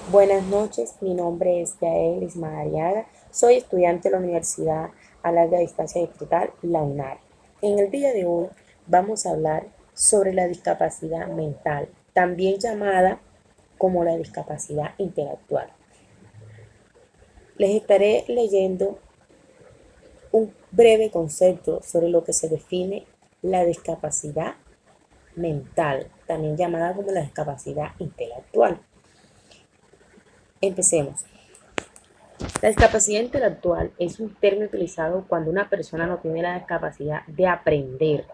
Buenas noches, mi nombre es Yael Ismariaga, soy estudiante de la Universidad a Larga Distancia Distrital, la UNAR. En el día de hoy vamos a hablar sobre la discapacidad mental, también llamada como la discapacidad intelectual. Les estaré leyendo un breve concepto sobre lo que se define la discapacidad mental, también llamada como la discapacidad intelectual. Empecemos. La discapacidad intelectual es un término utilizado cuando una persona no tiene la capacidad de aprender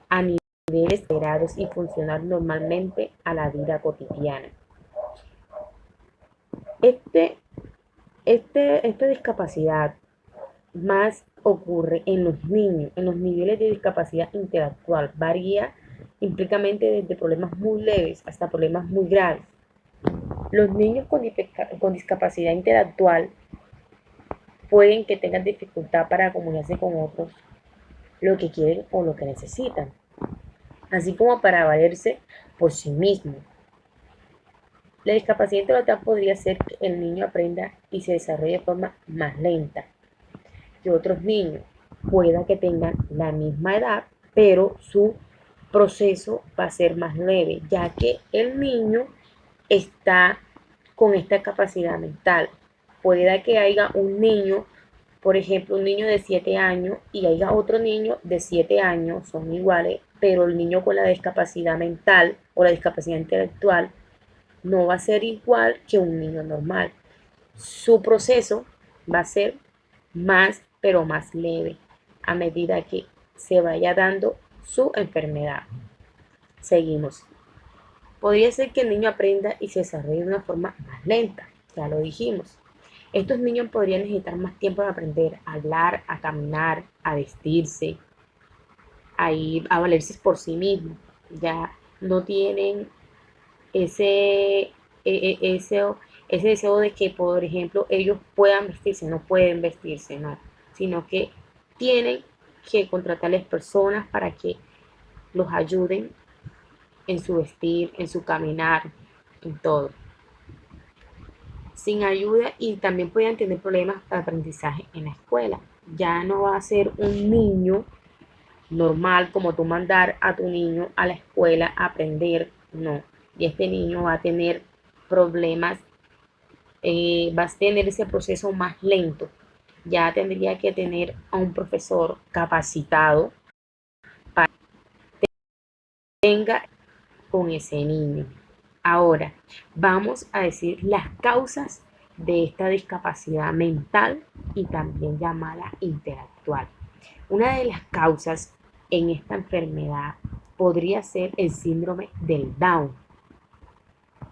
a niveles esperados y funcionar normalmente a la vida cotidiana. Este, esta discapacidad más ocurre en los niños, en los niveles de discapacidad intelectual. Varía implícitamente desde problemas muy leves hasta problemas muy graves. Los niños con discapacidad intelectual pueden que tengan dificultad para comunicarse con otros, lo que quieren o lo que necesitan, así como para valerse por sí mismo. La discapacidad intelectual podría ser que el niño aprenda y se desarrolle de forma más lenta que otros niños. Pueda que tengan la misma edad, pero su proceso va a ser más leve, ya que el niño está con esta capacidad mental. Pueda que haya un niño, por ejemplo, un niño de 7 años y haya otro niño de 7 años, son iguales, pero el niño con la discapacidad mental o la discapacidad intelectual no va a ser igual que un niño normal. Su proceso va a ser más, pero más leve a medida que se vaya dando su enfermedad. Seguimos. Podría ser que el niño aprenda y se desarrolle de una forma más lenta, ya lo dijimos. Estos niños podrían necesitar más tiempo para aprender a hablar, a caminar, a vestirse, a ir a valerse por sí mismos. Ya no tienen ese, ese, ese deseo de que, por ejemplo, ellos puedan vestirse, no pueden vestirse, no, sino que tienen que contratarles personas para que los ayuden en su vestir, en su caminar, en todo. Sin ayuda y también podrían tener problemas de aprendizaje en la escuela. Ya no va a ser un niño normal como tú mandar a tu niño a la escuela a aprender, no. Y este niño va a tener problemas, va a tener ese proceso más lento. Ya tendría que tener a un profesor capacitado para que tenga con ese niño. Ahora, vamos a decir las causas de esta discapacidad mental y también llamada intelectual. Una de las causas en esta enfermedad podría ser el síndrome del Down,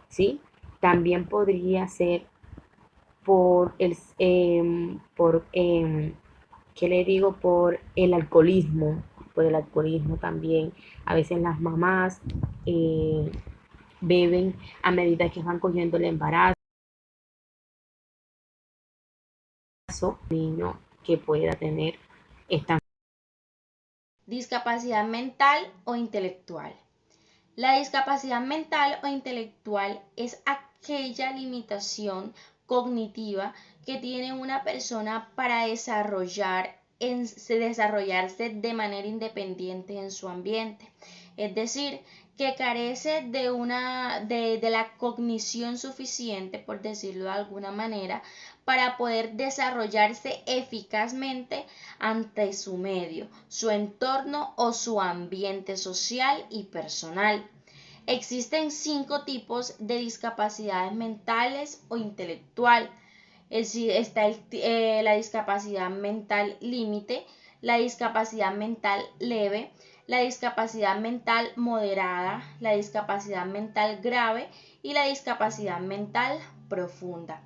¿sí? También podría ser por ¿qué le digo? Por el alcoholismo también. A veces las mamás eh, beben a medida que van cogiendo el embarazo, niño que pueda tener esta. Discapacidad mental o intelectual. La discapacidad mental o intelectual es aquella limitación cognitiva que tiene una persona para desarrollarse de manera independiente en su ambiente. Es decir, que carece de la cognición suficiente, por decirlo de alguna manera, para poder desarrollarse eficazmente ante su medio, su entorno o su ambiente social y personal. Existen 5 tipos de discapacidades mentales o intelectual. Está la discapacidad mental límite, la discapacidad mental leve, la discapacidad mental moderada, la discapacidad mental grave y la discapacidad mental profunda.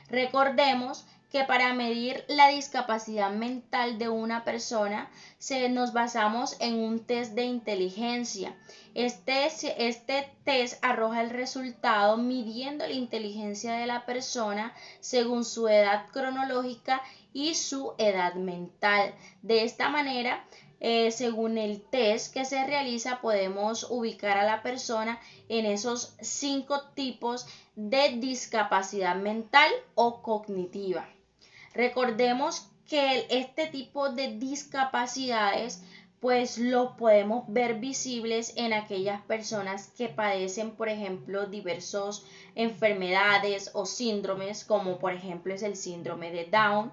Recordemos que para medir la discapacidad mental de una persona nos basamos en un test de inteligencia. Este test arroja el resultado midiendo la inteligencia de la persona según su edad cronológica y su edad mental. De esta manera, según el test que se realiza, podemos ubicar a la persona en esos 5 tipos de discapacidad mental o cognitiva. Recordemos que este tipo de discapacidades pues lo podemos ver visibles en aquellas personas que padecen, por ejemplo, diversas enfermedades o síndromes, como por ejemplo es el síndrome de Down,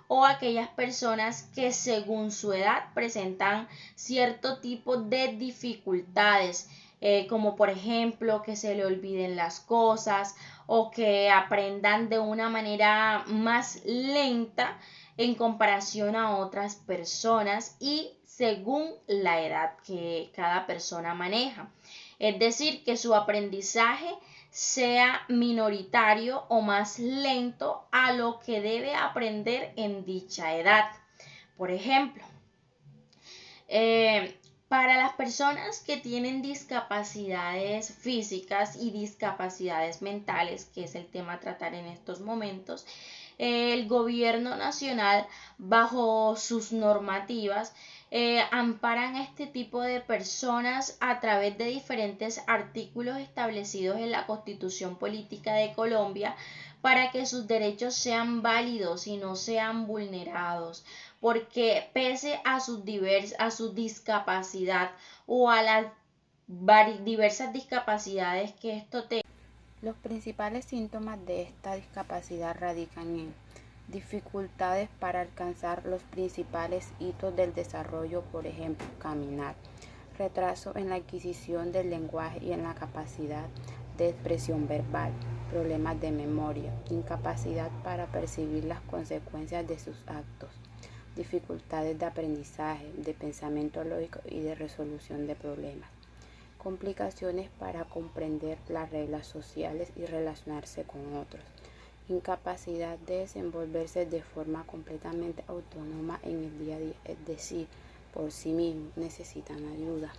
o aquellas personas que según su edad presentan cierto tipo de dificultades, como por ejemplo que se le olviden las cosas o que aprendan de una manera más lenta en comparación a otras personas y según la edad que cada persona maneja. Es decir, que su aprendizaje sea minoritario o más lento a lo que debe aprender en dicha edad. Por ejemplo, para las personas que tienen discapacidades físicas y discapacidades mentales, que es el tema a tratar en estos momentos, el gobierno nacional, bajo sus normativas, amparan a este tipo de personas a través de diferentes artículos establecidos en la Constitución Política de Colombia para que sus derechos sean válidos y no sean vulnerados, porque pese a su discapacidad o a las diversas discapacidades que esto te... Los principales síntomas de esta discapacidad radican en dificultades para alcanzar los principales hitos del desarrollo, por ejemplo, caminar, retraso en la adquisición del lenguaje y en la capacidad de expresión verbal, problemas de memoria, incapacidad para percibir las consecuencias de sus actos, dificultades de aprendizaje, de pensamiento lógico y de resolución de problemas, complicaciones para comprender las reglas sociales y relacionarse con otros, incapacidad de desenvolverse de forma completamente autónoma en el día a día, es decir, por sí mismos necesitan ayuda.